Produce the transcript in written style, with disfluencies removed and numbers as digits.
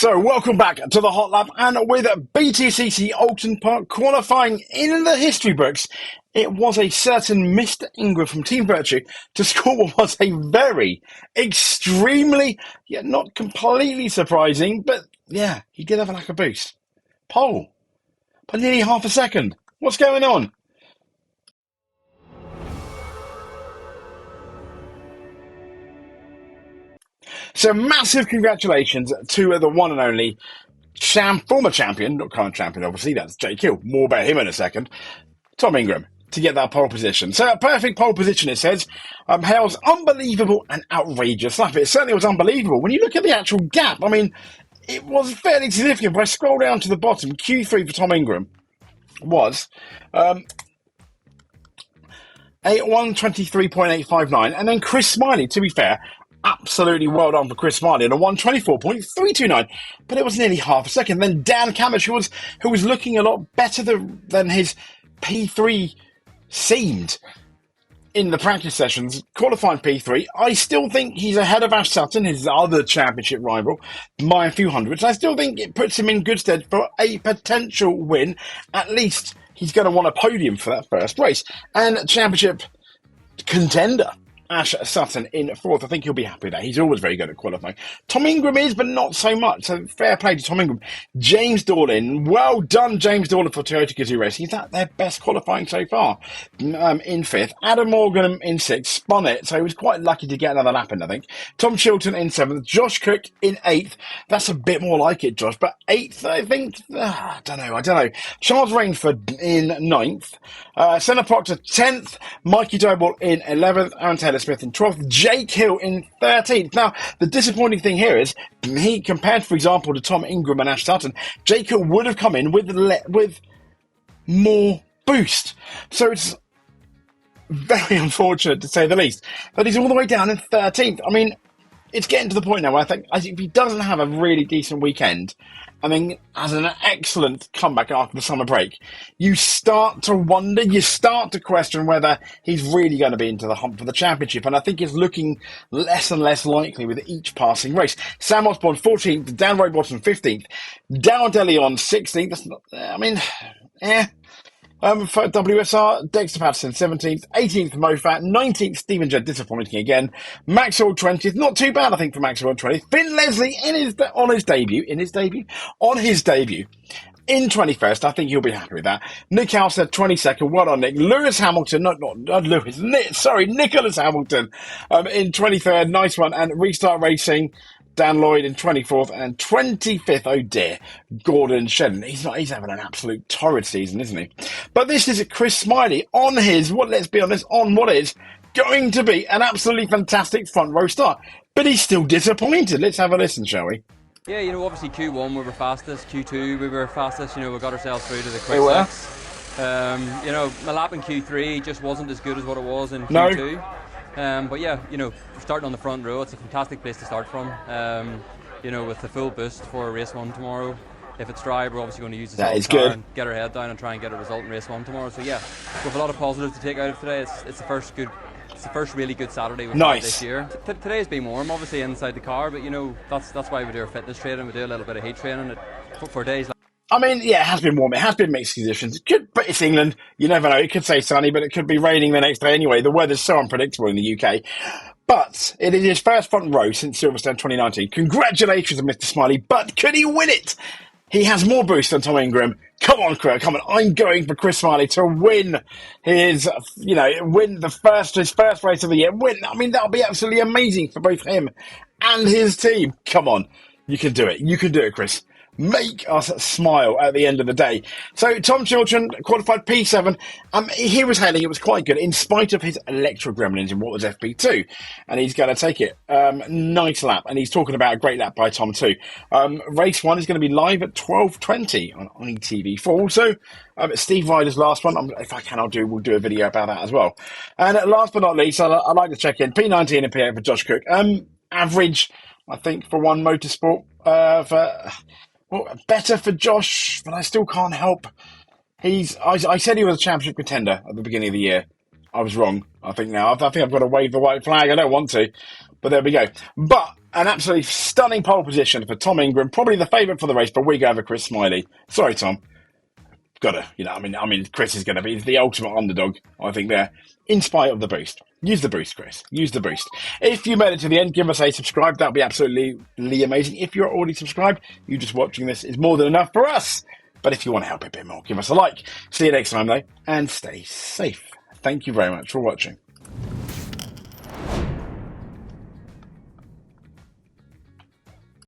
So, welcome back to the Hot Lap, and with BTCC Oulton Park qualifying in the history books, it was a certain Mr. Ingram from Team Virtue to score what was a very, extremely, yet not completely surprising, but yeah, he did have a lack of boost. Pole, by nearly half a second. What's going on? So massive congratulations to the one and only former champion, not current champion, obviously, that's Jake Hill. More about him in a second. Tom Ingram, to get that pole position. So a perfect pole position, it says. Hale's unbelievable and outrageous lap. It certainly was unbelievable. When you look at the actual gap, I mean, it was fairly significant. If I scroll down to the bottom, Q3 for Tom Ingram was a 123.859. And then Chris SMILEY, to be fair, absolutely well done for Chris SMILEY, and a 124.329, but it was nearly half a second. Then Dan Camish, who was looking a lot better than his P3 seemed in the practice sessions, qualifying P3. I still think he's ahead of Ash Sutton, his other championship rival, by a few hundreds. I still think it puts him in good stead for a potential win. At least he's going to want a podium for that first race. And championship contender Ash Sutton in fourth. I think he'll be happy with that. He's always very good at qualifying. Tom Ingram is, but not so much. So fair play to Tom Ingram. James Dorlin. Well done, James Dorlin, for Toyota Gazoo Racing. Is that their best qualifying so far? In fifth. Adam Morgan in sixth. Spun it. So he was quite lucky to get another lap in, I think. Tom Chilton in seventh. Josh Cook in eighth. That's a bit more like it, Josh. But eighth, I think, I don't know. Charles Rainford in ninth. Senna Proctor 10th. Mikey Doble in 11th. Aaron Taylor Smith in 12th, Jake Hill in 13th. Now, the disappointing thing here is, he compared, for example, to Tom Ingram and Ash Sutton, Jake Hill would have come in with more boost. So it's very unfortunate, to say the least, that he's all the way down in 13th. I mean, it's getting to the point now where I think if he doesn't have a really decent weekend, I mean, as an excellent comeback after the summer break, you start to wonder, you start to question whether he's really going to be into the hunt for the championship. And I think it's looking less and less likely with each passing race. Sam Osborne, 14th, Dan Roybottom, 15th, Darryl DeLeon, 16th. That's not, I mean, for WSR, Dexter Patterson, 17th, 18th, Mofat, 19th, Stephen Jedd, disappointing again. Maxwell, 20th, not too bad, I think, for Maxwell, 20th. Finn Leslie, on his debut, in 21st, I think he'll be happy with that. Nick Halstead, 22nd, well done, Nick. Nicholas Hamilton, in 23rd, nice one. And Restart Racing, Dan Lloyd in 24th, and 25th, oh dear, Gordon Shedden. He's having an absolute torrid season, isn't he? But this is Chris SMILEY on let's be honest, on what is going to be an absolutely fantastic front row start. But he's still disappointed. Let's have a listen, shall we? Yeah, obviously Q1 we were fastest, Q2 we were fastest, we got ourselves through to the quick six. My lap in Q3 just wasn't as good as what it was in Q2. But yeah, starting on the front row, it's a fantastic place to start from. With the full boost for race one tomorrow. If it's dry, we're obviously going to use the soft car and get our head down and try and get a result in race one tomorrow. So yeah, we have a lot of positives to take out of today. It's the first really good Saturday we've had this year. Today's been warm, obviously inside the car, but that's why we do our fitness training. We do a little bit of heat training for days. I mean, yeah, it has been warm. It has been mixed conditions. But it's England. You never know. It could say sunny, but it could be raining the next day anyway. The weather's so unpredictable in the UK. But it is his first front row since Silverstone 2019. Congratulations to Mr. SMILEY, but could he win it? He has more boost than Tom Ingram. Come on, Chris. Come on. I'm going for Chris SMILEY to win his first race of the year. I mean, that'll be absolutely amazing for both him and his team. Come on. You can do it. You can do it, Chris. Make us smile at the end of the day. So Tom Chilton qualified P7. He was hailing it was quite good in spite of his electro gremlins in what was FP2, and he's going to take it. Nice lap, and he's talking about a great lap by Tom too. Race 1 is going to be live at 12:20 on ITV4. Also, Steve Ryder's last one. If I can, we'll do a video about that as well. And last but not least, I'd like to check in P19 and P8 for Josh Cook. Average, I think, for One Motorsport. Better for Josh, but I still can't help. I said he was a championship contender at the beginning of the year. I was wrong, I think now. I think I've got to wave the white flag. I don't want to, but there we go. But An absolutely stunning pole position for Tom Ingram, probably the favourite for the race, but we go over Chris SMILEY. Sorry, Tom. Gotta, I mean, Chris is going to be the ultimate underdog, I think, there, in spite of the boost. Use the boost, Chris. Use the boost. If you made it to the end, give us a subscribe. That would be absolutely amazing. If you're already subscribed, you just watching this is more than enough for us. But if you want to help a bit more, give us a like. See you next time, though, and stay safe. Thank you very much for watching.